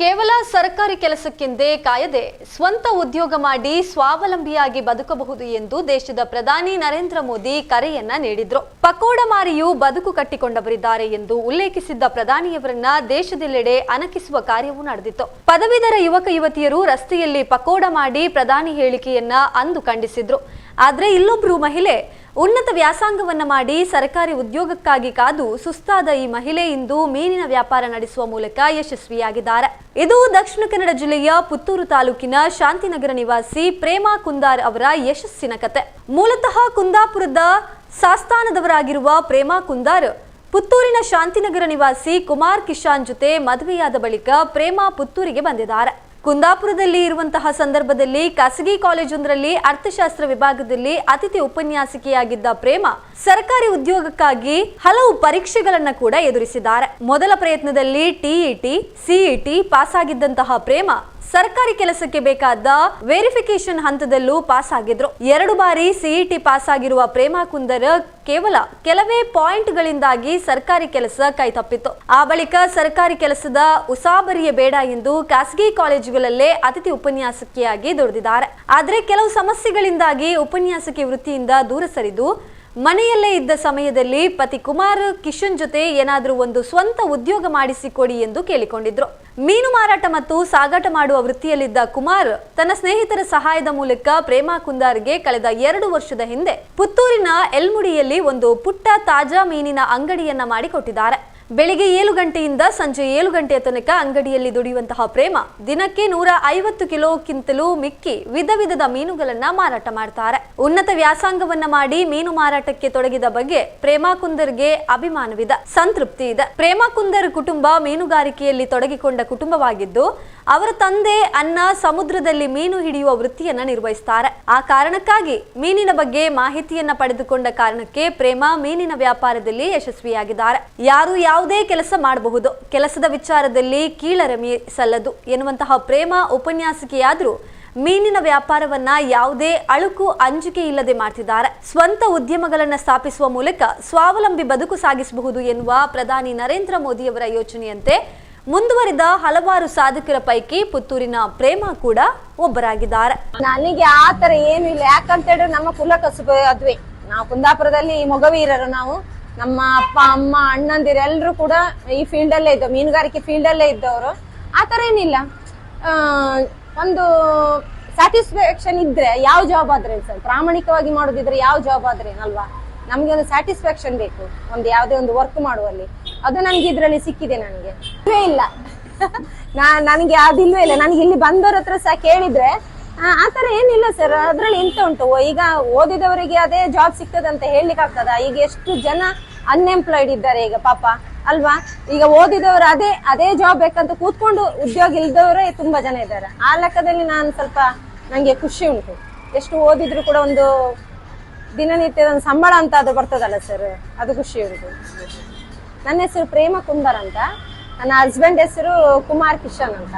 ಕೇವಲ ಸರ್ಕಾರಿ ಕೆಲಸಕ್ಕೆಂದೇ ಕಾಯದೆ ಸ್ವಂತ ಉದ್ಯೋಗ ಮಾಡಿ ಸ್ವಾವಲಂಬಿಯಾಗಿ ಬದುಕಬಹುದು ಎಂದು ದೇಶದ ಪ್ರಧಾನಿ ನರೇಂದ್ರ ಮೋದಿ ಕರೆಯನ್ನ ನೀಡಿದ್ರು. ಪಕೋಡ ಮಾರಿಯೂ ಬದುಕು ಕಟ್ಟಿಕೊಂಡವರಿದ್ದಾರೆ ಎಂದು ಉಲ್ಲೇಖಿಸಿದ್ದ ಪ್ರಧಾನಿಯವರನ್ನ ದೇಶದೆಲ್ಲೆಡೆ ಅಣಕಿಸುವ ಕಾರ್ಯವೂ ನಡೆದಿತ್ತು. ಪದವೀಧರ ಯುವಕ ಯುವತಿಯರು ರಸ್ತೆಯಲ್ಲಿ ಪಕೋಡ ಮಾಡಿ ಪ್ರಧಾನಿ ಹೇಳಿಕೆಯನ್ನ ಅಂದು ಖಂಡಿಸಿದ್ರು. ಆದ್ರೆ ಇಲ್ಲೊಬ್ರು ಮಹಿಳೆ ಉನ್ನತ ವ್ಯಾಸಂಗವನ್ನ ಮಾಡಿ ಸರ್ಕಾರಿ ಉದ್ಯೋಗಕ್ಕಾಗಿ ಕಾದು ಸುಸ್ತಾದ ಈ ಮಹಿಳೆ ಇಂದು ಮೀನಿನ ವ್ಯಾಪಾರ ನಡೆಸುವ ಮೂಲಕ ಯಶಸ್ವಿಯಾಗಿದ್ದಾರೆ. ಇದು ದಕ್ಷಿಣ ಕನ್ನಡ ಜಿಲ್ಲೆಯ ಪುತ್ತೂರು ತಾಲೂಕಿನ ಶಾಂತಿನಗರ ನಿವಾಸಿ ಪ್ರೇಮಾ ಕುಂದಾರ್ ಅವರ ಯಶಸ್ಸಿನ ಕತೆ. ಮೂಲತಃ ಕುಂದಾಪುರದ ಸಾಸ್ತಾನದವರಾಗಿರುವ ಪ್ರೇಮಾ ಕುಂದಾರ್ ಪುತ್ತೂರಿನ ಶಾಂತಿನಗರ ನಿವಾಸಿ ಕುಮಾರ್ ಕಿಶಾನ್ ಜೊತೆ ಮದುವೆಯಾದ ಬಳಿಕ ಪ್ರೇಮಾ ಪುತ್ತೂರಿಗೆ ಬಂದಿದ್ದಾರೆ. ಕುಂದಾಪುರದಲ್ಲಿ ಇರುವಂತಹ ಸಂದರ್ಭದಲ್ಲಿ ಖಾಸಗಿ ಕಾಲೇಜೊಂದರಲ್ಲಿ ಅರ್ಥಶಾಸ್ತ್ರ ವಿಭಾಗದಲ್ಲಿ ಅತಿಥಿ ಉಪನ್ಯಾಸಕಿಯಾಗಿದ್ದ ಪ್ರೇಮಾ ಸರ್ಕಾರಿ ಉದ್ಯೋಗಕ್ಕಾಗಿ ಹಲವು ಪರೀಕ್ಷೆಗಳನ್ನ ಕೂಡ ಎದುರಿಸಿದ್ದಾರೆ. ಮೊದಲ ಪ್ರಯತ್ನದಲ್ಲಿ ಟಿಇಟಿ, ಸಿಇಟಿ ಪಾಸ್ ಆಗಿದ್ದಂತಹ ಪ್ರೇಮಾ ಸರ್ಕಾರಿ ಕೆಲಸಕ್ಕೆ ಬೇಕಾದ ವೆರಿಫಿಕೇಶನ್ ಹಂತದಲ್ಲೂ ಪಾಸ್ ಆಗಿದ್ರು. 2 ಬಾರಿ ಸಿಇಟಿ ಪಾಸ್ ಆಗಿರುವ ಪ್ರೇಮಾ ಕುಂದರ್ ಕೇವಲ ಕೆಲವೇ ಪಾಯಿಂಟ್ಗಳಿಂದಾಗಿ ಸರ್ಕಾರಿ ಕೆಲಸ ಕೈತಪ್ಪಿತ್ತು. ಆ ಬಳಿಕ ಸರ್ಕಾರಿ ಕೆಲಸದ ಉಸಾಬರಿಯ ಬೇಡ ಎಂದು ಖಾಸಗಿ ಕಾಲೇಜುಗಳಲ್ಲೇ ಅತಿಥಿ ಉಪನ್ಯಾಸಕಿಯಾಗಿ ದುಡಿದಿದ್ದಾರೆ. ಆದರೆ ಕೆಲವು ಸಮಸ್ಯೆಗಳಿಂದಾಗಿ ಉಪನ್ಯಾಸಕಿ ವೃತ್ತಿಯಿಂದ ದೂರ ಸರಿದು ಮನೆಯಲ್ಲೇ ಇದ್ದ ಸಮಯದಲ್ಲಿ ಪತಿ ಕುಮಾರ್ ಕಿಶನ್ ಜೊತೆ ಏನಾದರೂ ಒಂದು ಸ್ವಂತ ಉದ್ಯೋಗ ಮಾಡಿಸಿಕೊಡಿ ಎಂದು ಕೇಳಿಕೊಂಡಿದ್ರು. ಮೀನು ಮಾರಾಟ ಮತ್ತು ಸಾಗಾಟ ಮಾಡುವ ವೃತ್ತಿಯಲ್ಲಿದ್ದ ಕುಮಾರ್ ತನ್ನ ಸ್ನೇಹಿತರ ಸಹಾಯದ ಮೂಲಕ ಪ್ರೇಮಾ ಕುಂದಾರ್ಗೆ ಕಳೆದ 2 ವರ್ಷದ ಹಿಂದೆ ಪುತ್ತೂರಿನ ಎಲ್ಮುಡಿಯಲ್ಲಿ ಒಂದು ಪುಟ್ಟ ತಾಜಾ ಮೀನಿನ ಅಂಗಡಿಯನ್ನ ಮಾಡಿಕೊಟ್ಟಿದ್ದಾರೆ. ಬೆಳಿಗ್ಗೆ 7 ಗಂಟೆಯಿಂದ ಸಂಜೆ 7 ಗಂಟೆಯ ತನಕ ಅಂಗಡಿಯಲ್ಲಿ ದುಡಿಯುವಂತಹ ಪ್ರೇಮಾ ದಿನಕ್ಕೆ 150 ಕಿಲೋಕ್ಕಿಂತಲೂ ಮಿಕ್ಕಿ ವಿಧ ವಿಧದ ಮೀನುಗಳನ್ನ ಮಾರಾಟ ಮಾಡ್ತಾರೆ. ಉನ್ನತ ವ್ಯಾಸಂಗವನ್ನ ಮಾಡಿ ಮೀನು ಮಾರಾಟಕ್ಕೆ ತೊಡಗಿದ ಬಗ್ಗೆ ಪ್ರೇಮಾ ಕುಂದರ್ಗೆ ಅಭಿಮಾನವಿದೆ, ಸಂತೃಪ್ತಿ ಇದೆ. ಪ್ರೇಮಾ ಕುಂದರ್ ಕುಟುಂಬ ಮೀನುಗಾರಿಕೆಯಲ್ಲಿ ತೊಡಗಿಕೊಂಡ ಕುಟುಂಬವಾಗಿದ್ದು ಅವರ ತಂದೆ ಅಣ್ಣ ಸಮುದ್ರದಲ್ಲಿ ಮೀನು ಹಿಡಿಯುವ ವೃತ್ತಿಯನ್ನ ನಿರ್ವಹಿಸುತ್ತಾರೆ. ಆ ಕಾರಣಕ್ಕಾಗಿ ಮೀನಿನ ಬಗ್ಗೆ ಮಾಹಿತಿಯನ್ನ ಪಡೆದುಕೊಂಡ ಕಾರಣಕ್ಕೆ ಪ್ರೇಮಾ ಮೀನಿನ ವ್ಯಾಪಾರದಲ್ಲಿ ಯಶಸ್ವಿಯಾಗಿದ್ದಾರೆ. ಯಾರು ಯಾವುದೇ ಕೆಲಸ ಮಾಡಬಹುದು, ಕೆಲಸದ ವಿಚಾರದಲ್ಲಿ ಕೀಳರಿಮೆ ಸಲ್ಲದು ಎನ್ನುವಂತಹ ಪ್ರೇಮಾ ಉಪನ್ಯಾಸಕಿಯಾದ್ರೂ ಮೀನಿನ ವ್ಯಾಪಾರವನ್ನ ಯಾವುದೇ ಅಳುಕು ಅಂಜಿಕೆ ಇಲ್ಲದೆ ಮಾಡ್ತಿದ್ದಾರೆ. ಸ್ವಂತ ಉದ್ಯಮಗಳನ್ನ ಸ್ಥಾಪಿಸುವ ಮೂಲಕ ಸ್ವಾವಲಂಬಿ ಬದುಕು ಸಾಗಿಸಬಹುದು ಎನ್ನುವ ಪ್ರಧಾನಿ ನರೇಂದ್ರ ಮೋದಿಯವರ ಯೋಚನೆಯಂತೆ ಮುಂದುವರಿದ ಹಲವಾರು ಸಾಧಕರ ಪೈಕಿ ಪುತ್ತೂರಿನ ಪ್ರೇಮಾ ಕೂಡ ಒಬ್ಬರಾಗಿದ್ದಾರೆ. ನನಗೆ ಆ ತರ ಏನು ಇಲ್ಲ, ಯಾಕಂತ ಹೇಳಿದ್ರೆ ನಮ್ಮ ಕುಲ ಕಸುಬು ಅದ್ವಿ. ನಾವು ಕುಂದಾಪುರದಲ್ಲಿ ಮೊಗವೀರರು, ನಾವು ನಮ್ಮ ಅಪ್ಪ ಅಮ್ಮ ಅಣ್ಣಂದಿರು ಎಲ್ಲರೂ ಕೂಡ ಈ ಫೀಲ್ಡ್ ಅಲ್ಲೇ ಇದ್ದವು, ಮೀನುಗಾರಿಕೆ ಫೀಲ್ಡ್ ಅಲ್ಲೇ ಇದ್ದವರು. ಆ ತರ ಏನಿಲ್ಲ, ಒಂದು ಸ್ಯಾಟಿಸ್ಫ್ಯಾಕ್ಷನ್ ಇದ್ರೆ ಯಾವ ಜಾಬ್ ಆದ್ರೆ ಸರ್, ಪ್ರಾಮಾಣಿಕವಾಗಿ ಮಾಡೋದಿದ್ರೆ ಯಾವ ಜಾಬ್ ಆದ್ರೆ ಅಲ್ವಾ. ನಮ್ಗೆ ಒಂದು ಸ್ಯಾಟಿಸ್ಫ್ಯಾಕ್ಷನ್ ಬೇಕು, ಒಂದು ಯಾವುದೇ ಒಂದು ವರ್ಕ್ ಮಾಡುವಲ್ಲಿ. ಅದು ನನ್ಗೆ ಇದ್ರಲ್ಲಿ ಸಿಕ್ಕಿದೆ. ನನಗೆ ಇಲ್ಲ ನನಗೆ ಅದಿಲ್ವೇ ಇಲ್ಲ. ನನಗೆ ಇಲ್ಲಿ ಬಂದವ್ರ ಹತ್ರ ಸಹ ಕೇಳಿದ್ರೆ ಆತರ ಏನಿಲ್ಲ ಸರ್, ಅದ್ರಲ್ಲಿ ಎಂತ ಉಂಟು, ಈಗ ಓದಿದವರಿಗೆ ಅದೇ ಜಾಬ್ ಸಿಗ್ತದಂತ ಹೇಳಲಿಕ್ಕೆ ಆಗ್ತದ? ಈಗ ಎಷ್ಟು ಜನ ಅನ್ಎಂಪ್ಲಾಯ್ಡ್ ಇದ್ದಾರೆ ಈಗ ಪಾಪ ಅಲ್ವಾ. ಈಗ ಓದಿದವರು ಅದೇ ಜಾಬ್ ಬೇಕಂತ ಕೂತ್ಕೊಂಡು ಉದ್ಯೋಗ ಇಲ್ದವರೇ ತುಂಬಾ ಜನ ಇದ್ದಾರೆ. ಆ ಲೆಕ್ಕದಲ್ಲಿ ನಾನು ಸ್ವಲ್ಪ ನಂಗೆ ಖುಷಿ ಉಂಟು. ಎಷ್ಟು ಓದಿದ್ರು ಕೂಡ ಒಂದು ದಿನನಿತ್ಯದ ಒಂದು ಸಂಬಳ ಅಂತ ಅದು ಬರ್ತದಲ್ಲ ಸರ್, ಅದು ಖುಷಿ ಉಂಟು. ನನ್ನ ಹೆಸರು ಪ್ರೇಮಾ ಕುಂದಾರ್ ಅಂತ, ನನ್ನ ಹಸ್ಬೆಂಡ್ ಹೆಸರು ಕುಮಾರ್ ಕಿಶನ್ ಅಂತ.